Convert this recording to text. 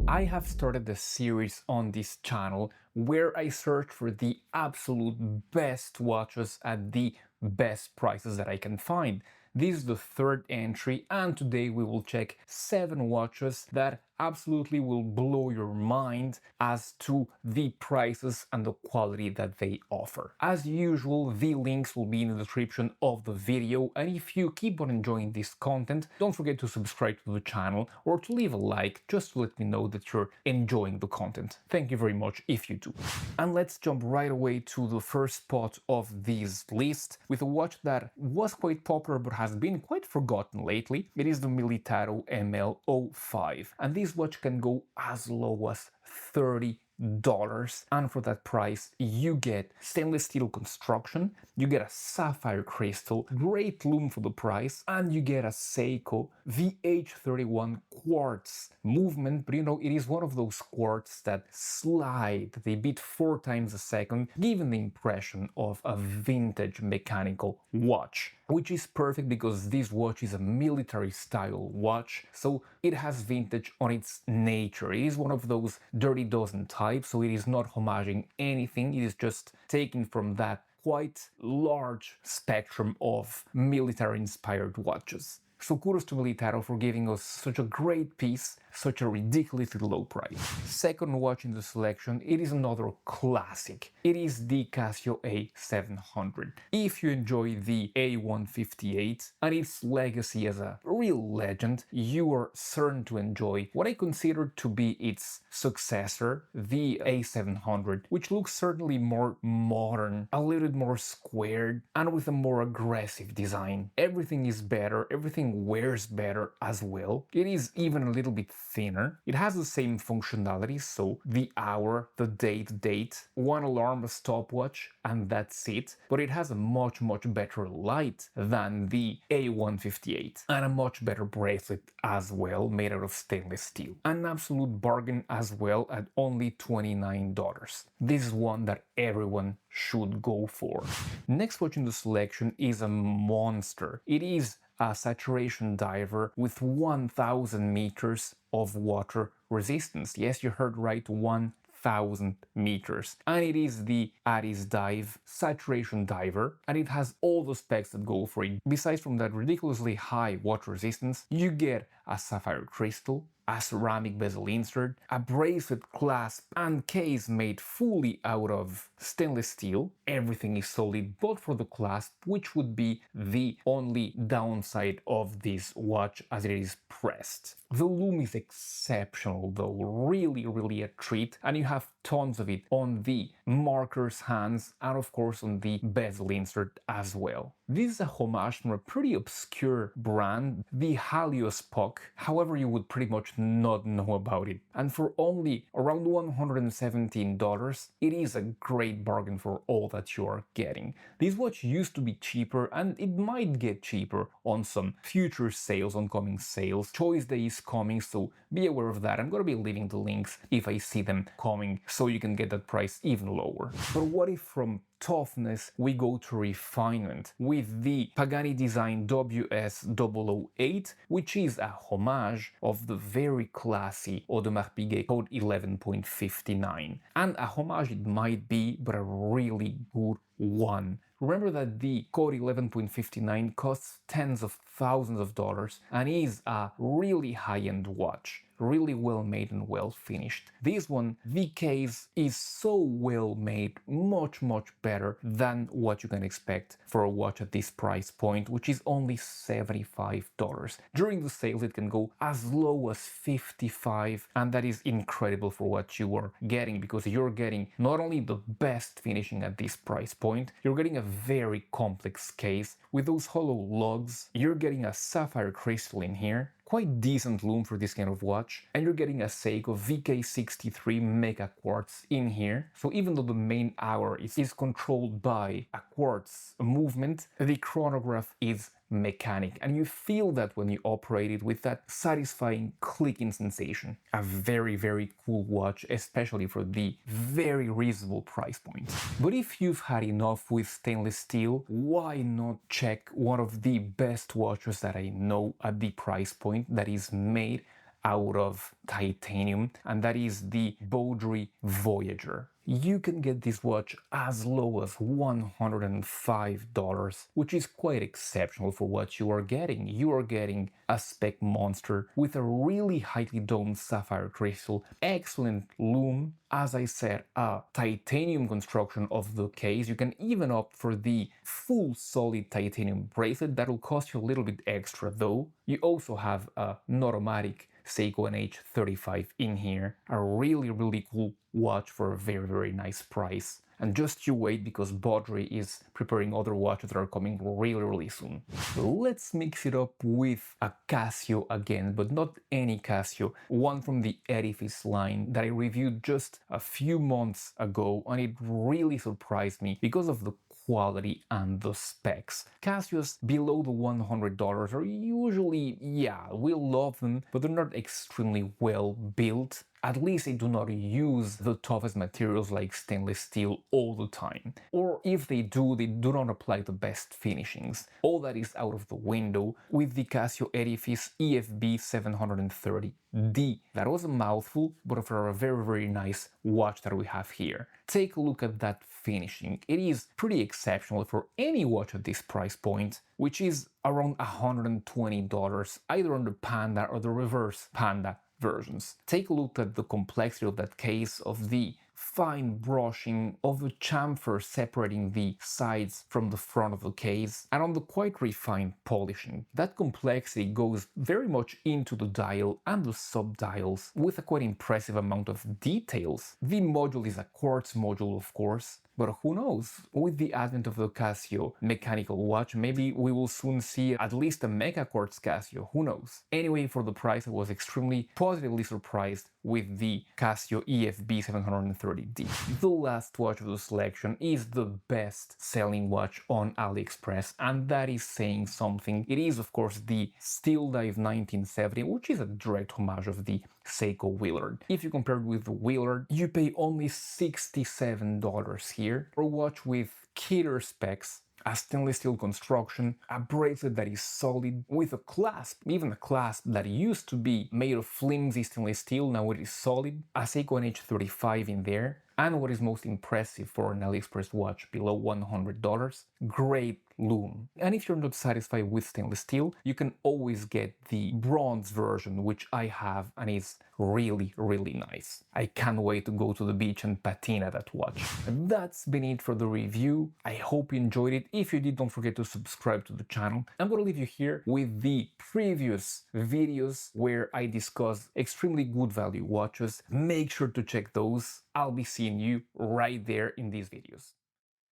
I have started a series on this channel where I search for the absolute best watches at the best prices that I can find. This is the third entry, and today we will check 7 watches that absolutely will blow your mind as to the prices and the quality that they offer. As usual, the links will be in the description of the video, and if you keep on enjoying this content, don't forget to subscribe to the channel or to leave a like just to let me know that you're enjoying the content. Thank you very much if you do. And let's jump right away to the first spot of this list with a watch that was quite popular but has been quite forgotten lately. It is the Militado ML05, and this watch can go as low as $30, and for that price you get stainless steel construction, you get a sapphire crystal, great lume for the price, and you get a Seiko VH31 quartz movement. But you know, it is one of those quartz that slide, they beat 4 times a second, giving the impression of a vintage mechanical watch, which is perfect because this watch is a military style watch, so it has vintage on its nature. It is one of those dirty dozen types, so it is not homaging anything, it is just taken from that quite large spectrum of military inspired watches. So kudos to Militado for giving us such a great piece, such a ridiculously low price. Second watch in the selection, it is another classic. It is the Casio A700. If you enjoy the A158 and its legacy as a real legend, you are certain to enjoy what I consider to be its successor, the A700, which looks certainly more modern, a little bit more squared, and with a more aggressive design. Everything is better, everything wears better as well. It is even a little bit thinner. It has the same functionalities, so the hour, the date, one alarm, a stopwatch, and that's it. But it has a much better light than the A158, and a much better bracelet as well, made out of stainless steel. An absolute bargain as well at only $29. This is one that everyone should go for. Next watch in the selection is a monster. It is a saturation diver with 1000 meters of water resistance. Yes, you heard right, 1000 meters. And it is the Addiesdive saturation diver, and it has all the specs that go for it. Besides from that ridiculously high water resistance, you get a sapphire crystal, a ceramic bezel insert, a bracelet clasp and case made fully out of stainless steel. Everything is solid but for the clasp, which would be the only downside of this watch as it is pressed. The lume is exceptional though, really a treat, and you have tons of it on the marker's hands and of course on the bezel insert as well. This is a homage from a pretty obscure brand, the Halios Puck, however you would pretty much not know about it. And for only around $117, it is a great bargain for all that you are getting. This watch used to be cheaper and it might get cheaper on some future sales, oncoming sales. Choice Day is coming, so be aware of that. I'm gonna be leaving the links if I see them coming so you can get that price even lower. But what if from toughness we go to refinement with the Pagani Design WS008, which is a homage of the very classy Audemars Piguet Code 11.59. And a homage it might be, but a really good one. Remember that the Code 11.59 costs tens of thousands of dollars and is a really high-end watch, really well made and well finished. This one, the case is so well made, much better than what you can expect for a watch at this price point, which is only $75. During the sales it can go as low as $55, and that is incredible for what you are getting, because you're getting not only the best finishing at this price point, you're getting a very complex case with those hollow lugs, you're getting a sapphire crystal in here, quite decent lume for this kind of watch, and you're getting a Seiko VK63 Mega Quartz in here. So even though the main hour is controlled by a quartz movement, the chronograph is mechanic, and you feel that when you operate it with that satisfying clicking sensation. A very cool watch, especially for the very reasonable price point. But if you've had enough with stainless steel, why not check one of the best watches that I know at the price point that is made out of titanium, and that is the Boderry Voyager. You can get this watch as low as $105, which is quite exceptional for what you are getting. You are getting a spec monster with a really highly domed sapphire crystal, excellent lume, as I said, a titanium construction of the case. You can even opt for the full solid titanium bracelet. That'll cost you a little bit extra though. You also have an automatic Seiko NH35 in here, a really cool watch for a very nice price. And just you wait, because Boderry is preparing other watches that are coming really soon. So let's mix it up with a Casio again, but not any Casio, one from the Edifice line that I reviewed just a few months ago, and it really surprised me because of the quality and the specs. Casios below the $100 are usually, yeah, we love them, but they're not extremely well built. At least they do not use the toughest materials like stainless steel all the time. Or if they do not apply the best finishings. All that is out of the window with the Casio Edifice EFB 730D. That was a mouthful, but for a very nice watch that we have here. Take a look at that finishing. It is pretty exceptional for any watch at this price point, which is around $120, either on the Panda or the reverse Panda versions. Take a look at the complexity of that case, of the fine brushing, of the chamfer separating the sides from the front of the case, and on the quite refined polishing. That complexity goes very much into the dial and the sub-dials with a quite impressive amount of details. The module is a quartz module, of course, but who knows? With the advent of the Casio mechanical watch, maybe we will soon see at least a Mecha Quartz Casio, who knows? Anyway, for the price, I was extremely positively surprised with the Casio EFB 730D. The last watch of the selection is the best-selling watch on AliExpress, and that is saying something. It is, of course, the Steeldive 1970, which is a direct homage of the Seiko Willard. If you compare it with the Willard, you pay only $67 here for a watch with killer specs, a stainless steel construction, a bracelet that is solid, with a clasp, even a clasp that used to be made of flimsy stainless steel, now it is solid, a Seiko NH35 in there, and what is most impressive for an AliExpress watch below $100, great lume. And if you're not satisfied with stainless steel, you can always get the bronze version, which I have, and is really nice. I can't wait to go to the beach and patina that watch. And that's been it for the review. I hope you enjoyed it. If you did, don't forget to subscribe to the channel. I'm gonna leave you here with the previous videos where I discuss extremely good value watches. Make sure to check those. I'll be seeing you right there in these videos.